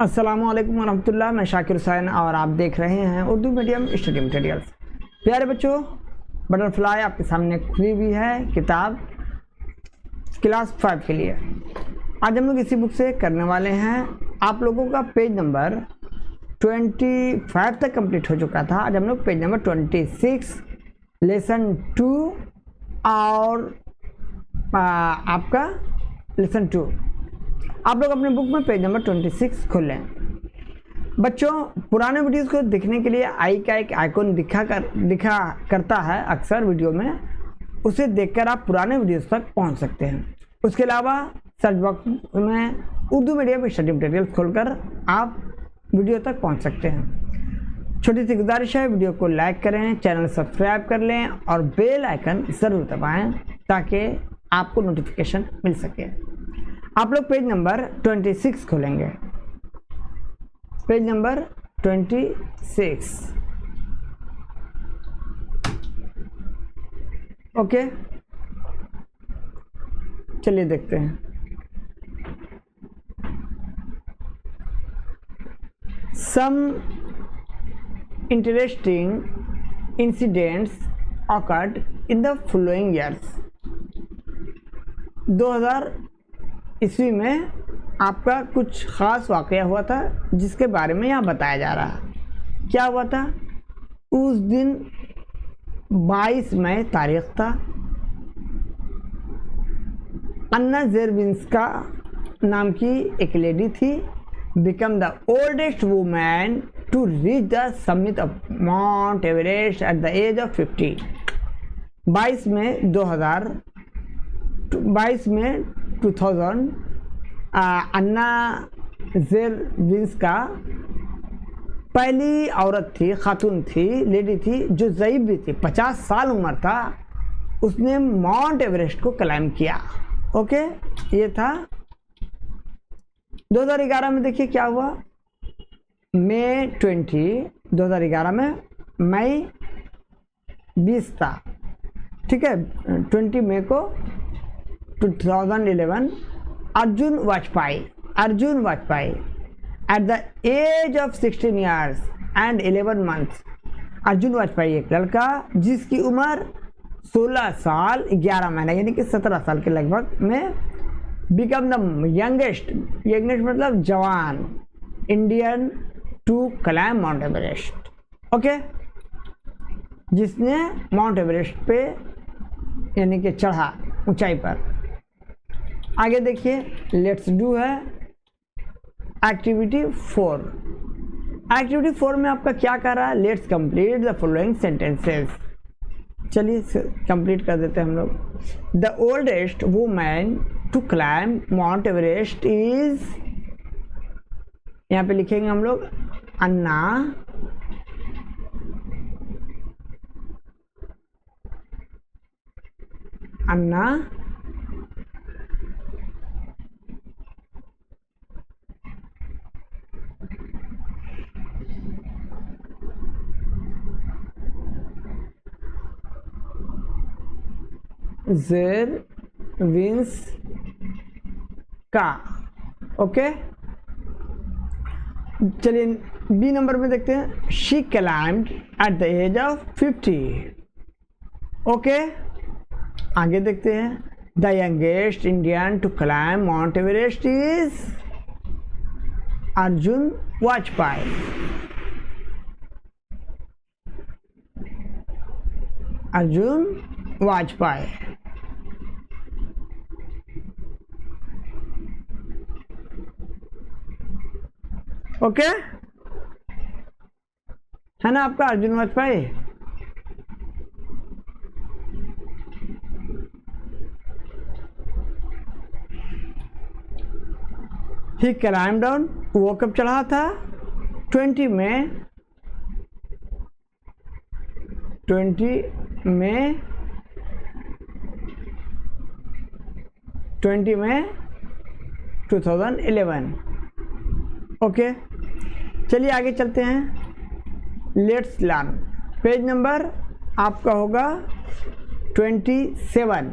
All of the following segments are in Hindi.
अस्सलामुअलैकुम वरहमतुल्लाह। मैं शाकिर हुसैन और आप देख रहे हैं उर्दू मीडियम स्टडी मटेरियल्स। प्यारे बच्चों, बटरफ्लाई आपके सामने खुली हुई है किताब क्लास 5 के लिए। आज हम लोग इसी बुक से करने वाले हैं। आप लोगों का पेज नंबर 25 तक कंप्लीट हो चुका था। आज हम लोग पेज नंबर 26 लेसन 2 और आपका लेसन 2 आप लोग अपने बुक में पेज नंबर 26 खोलें। बच्चों, पुराने वीडियोस को देखने के लिए आई का एक आइकॉन दिखा करता है अक्सर वीडियो में, उसे देखकर आप पुराने वीडियोस तक पहुंच सकते हैं। उसके अलावा सर्च बॉक्स में उर्दू मीडियम स्टडी मटेरियल्स खोलकर आप वीडियो तक पहुंच सकते हैं। छोटी सी गुजारिश है, वीडियो को लाइक करें, चैनल सब्सक्राइब कर लें और बेल आइकन ज़रूर दबाएं ताकि आपको नोटिफिकेशन मिल सके। आप लोग पेज नंबर 26 खोलेंगे। Page number 26। ओके, चलिए देखते हैं। Some interesting incidents occurred in the following years। 2000 ईस्वी में आपका कुछ ख़ास वाक़या हुआ था जिसके बारे में यहाँ बताया जा रहा है। क्या हुआ था? उस दिन 22 मई तारीख था। अन्ना ज़ेरविंस्का नाम की एक लेडी थी, become the oldest women to reach the summit of Mount Everest at the age of 50। 22 में 2000 अन्ना ज़ेरविंस्का पहली औरत थी, खातून थी, लेडी थी जो ज़ईफ़ भी थी, 50 साल उम्र था। उसने माउंट एवरेस्ट को क्लाइम किया। ओके, ये था 2011 में। देखिए क्या हुआ। मई 20 2011 में मई 20 था, ठीक है। 20 मई को 2011 Arjun Vajpayee at the age of 16 years and 11 months. Arjun Vajpayee एक लड़का जिसकी उम्र 16 साल 11 महीने यानी कि 17 साल के लगभग में बिकम द यंगेस्ट मतलब जवान Indian to climb Mount Everest. Okay, जिसने माउंट एवरेस्ट पे यानी कि चढ़ा ऊंचाई पर। आगे देखिए, लेट्स डू है एक्टिविटी 4। एक्टिविटी 4 में आपका क्या कर रहा है? Let's complete the following sentences. चलिए कंप्लीट कर देते हैं हम लोग। The oldest women to climb Mount Everest is, यहाँ पे लिखेंगे हम लोग अन्ना ज़ेरविंस्का। ओके, चलिए बी नंबर में देखते हैं। She climbed eight the age of 50। Okay, आगे देखते हैं। The youngest Indian to climb Mount Everest is Arjun Vajpayee. Okay, है ना आपका Arjun Vajpayee. He climb down, वो कब चढ़ा था? 20 मई 2011। ओके, चलिए आगे चलते हैं। Let's learn. पेज नंबर आपका होगा 27।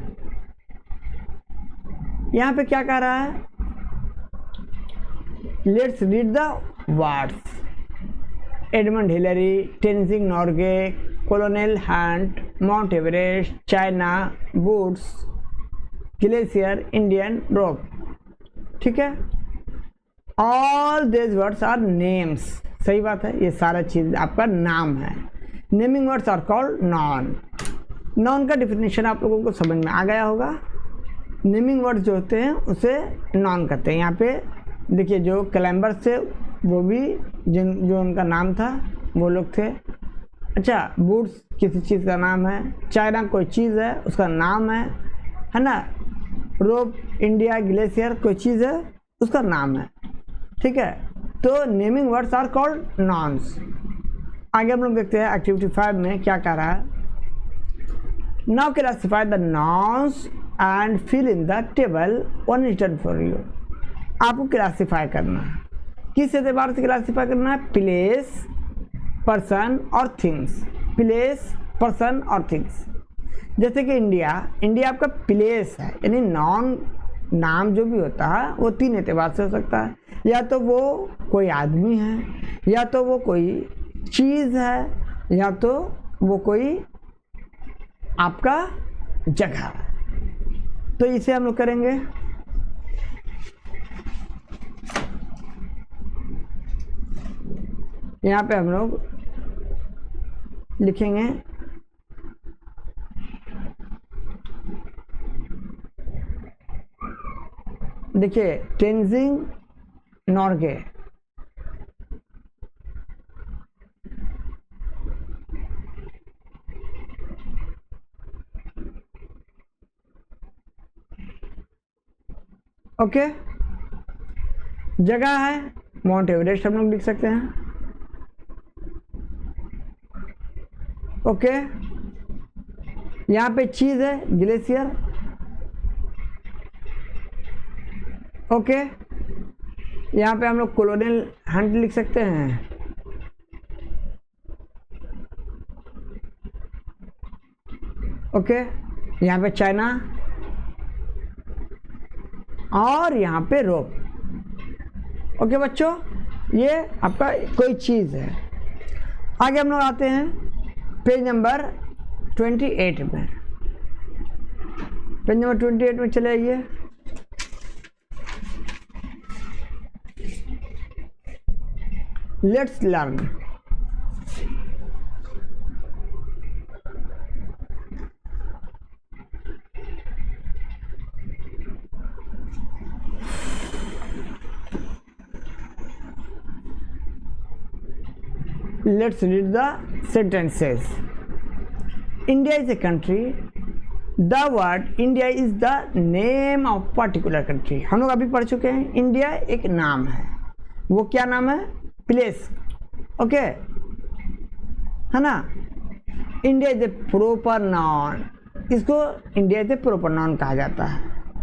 यहाँ पे क्या कह रहा है? Let's read the words. Edmund Hillary, Tenzing Norgay, colonel Hunt, Mount Everest, China, woods, glacier, Indian rope. ठीक है, all this words are names. सही बात है, ये सारा चीज आपका नाम है। Naming words are called noun. Noun का डिफिनेशन आप लोगों को समझ में आ गया होगा। नेमिंग वर्ड्स जो होते हैं उसे नॉन कहते हैं। यहाँ पे देखिए, जो क्लाइंबर्स थे वो भी जो उनका नाम था वो लोग थे। अच्छा, वुड्स किसी चीज़ का नाम है, चाइना कोई चीज़ है उसका नाम है ना। रोप, इंडिया, ग्लेशियर कोई चीज़ है उसका नाम है। ठीक है, तो नेमिंग वर्ड्स आर कॉल्ड नॉन्स। आगे हम लोग देखते हैं एक्टिविटी 5 में क्या कह रहा है। Now classify the nouns and fill in the table, one is done for you. आपको क्लासिफाई करना है। किस एतबार से क्लासिफाई करना है? प्लेस, पर्सन और थिंग्स। प्लेस, पर्सन और थिंग्स। जैसे कि इंडिया आपका प्लेस है, यानी नाम जो भी होता है वो 3 एतबार से हो सकता है। या तो वो कोई आदमी है, या तो वो कोई चीज़ है, या तो वो कोई आपका जगह है। तो इसे हम लोग करेंगे। यहाँ पे हम लोग लिखेंगे देखिए, टेंजिंग नॉर्गे, ओके। जगह है माउंट एवरेस्ट, हम लोग लिख सकते हैं। ओके, यहाँ पे चीज़ है ग्लेशियर। ओके, यहाँ पे हम लोग कोलोनेल हंट लिख सकते हैं। ओके, यहाँ पे चाइना और यहाँ पे रोप। ओके बच्चों, ये आपका कोई चीज़ है। आगे हम लोग आते हैं पेज नंबर 28 में। पेज नंबर 28 में चले आइए। Let's learn. Let's read the sentences. India is a country. The word India is the name of particular country. हम लोग अभी पढ़ चुके हैं, इंडिया एक नाम है। वो क्या नाम है? प्लेस। ओके, है ना। India is a proper noun. इसको India is a proper noun कहा जाता है।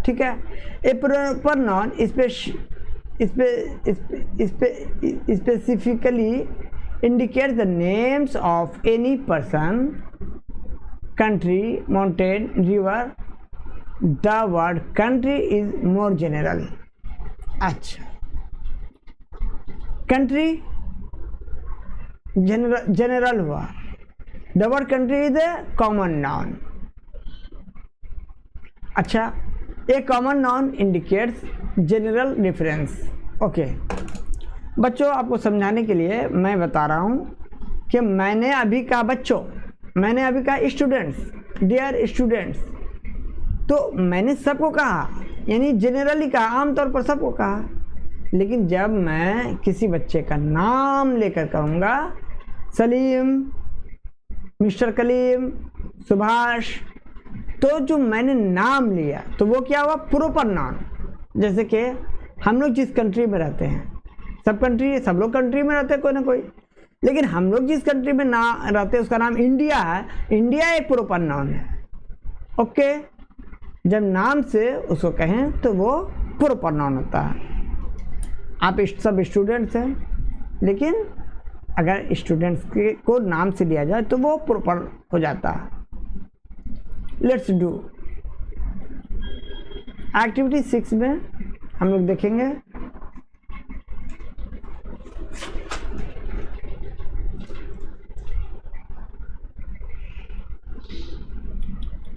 ठीक है, a proper noun specifically indicates the names of any person, country, mountain, river. The word country is more general. अच्छा, country general हुआ। The word country is a common noun. अच्छा, a common noun indicates general difference. Okay. बच्चों, आपको समझाने के लिए मैं बता रहा हूँ कि मैंने अभी कहा बच्चों, मैंने अभी कहा स्टूडेंट्स, डियर स्टूडेंट्स। तो मैंने सबको कहा, यानी जनरली कहा, आमतौर पर सबको कहा। लेकिन जब मैं किसी बच्चे का नाम लेकर कहूँगा, सलीम, मिस्टर कलीम, सुभाष, तो जो मैंने नाम लिया तो वो क्या हुआ? Proper noun. जैसे कि हम लोग जिस कंट्री में रहते हैं, सब लोग कंट्री में रहते हैं कोई ना कोई, लेकिन हम लोग जिस कंट्री में ना रहते हैं उसका नाम इंडिया है। इंडिया एक प्रॉपर नाउन है। ओके, जब नाम से उसको कहें तो वो प्रॉपर नाउन होता है। आप सब स्टूडेंट्स हैं, लेकिन अगर स्टूडेंट्स को नाम से लिया जाए तो वो प्रॉपर हो जाता है। लेट्स डू एक्टिविटी 6 में हम लोग देखेंगे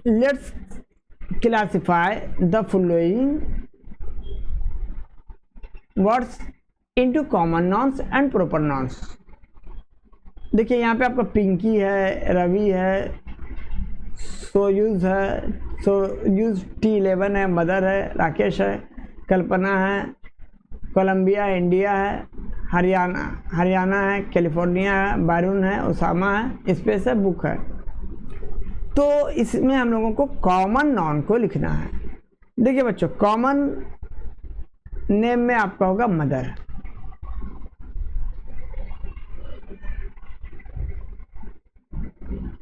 let's classify the following words into common nouns and proper nouns. देखिए यहाँ पे आपका पिंकी है, रवि है, सोयूज है, सोयूज T11 है, मदर है, राकेश है, कल्पना है, कोलंबिया इंडिया है, हरियाणा है, कैलिफोर्निया है, बारून है, ओसामा है, स्पेस है, बुक है। तो इसमें हम लोगों को कॉमन नाउन को लिखना है। देखिए बच्चों, कॉमन नेम में आपका होगा मदर,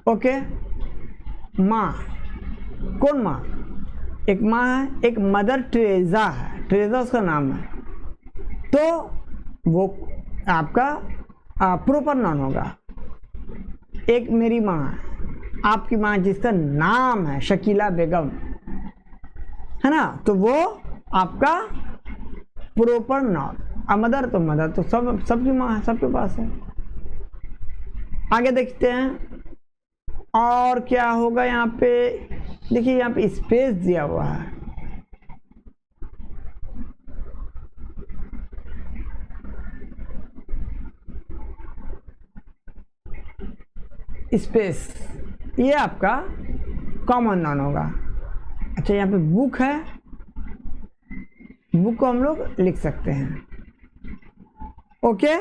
ओके। माँ, कौन माँ? एक माँ है, एक मदर टेरेसा है, टेरेसा उसका नाम है, तो वो आपका प्रॉपर नाउन होगा। एक मेरी माँ है, आपकी माँ जिसका नाम है शकीला बेगम, है ना, तो वो आपका प्रॉपर नाउन। मदर तो मदर तो सबकी माँ है, सबके पास है। आगे देखते हैं और क्या होगा यहाँ पे। देखिए यहाँ पे स्पेस दिया हुआ है, स्पेस, ये आपका कॉमन नाउन होगा। अच्छा यहाँ पे बुक है, बुक को हम लोग लिख सकते हैं, ओके।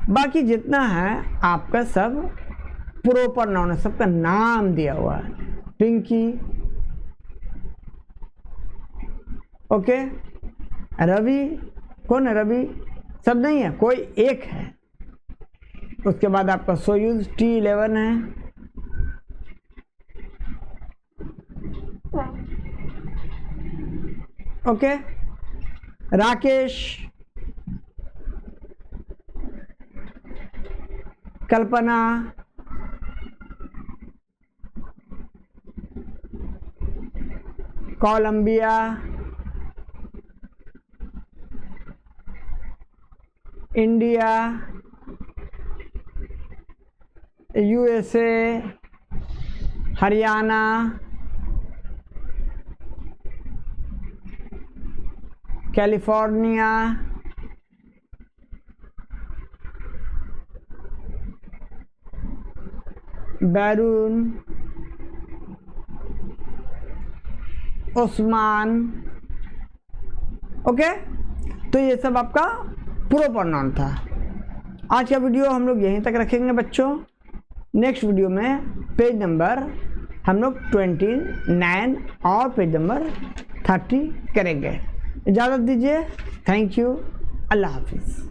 बाकी जितना है आपका सब प्रॉपर नाउन है, सबका नाम दिया हुआ है। पिंकी, ओके। रवि, कौन है रवि? सब नहीं है, कोई एक है। उसके बाद आपका सोयूज T11 है, okay. Rakesh, Kalpana, Columbia, India, USA, Haryana, California, बैरून, ओस्मान, ओके। तो ये सब आपका प्रॉपर नाउन था। आज का वीडियो हम लोग यहीं तक रखेंगे बच्चों। नेक्स्ट वीडियो में पेज नंबर हम लोग 29 और पेज नंबर 30 करेंगे। इजाज़त दीजिए, थैंक यू, अल्लाह हाफिज़।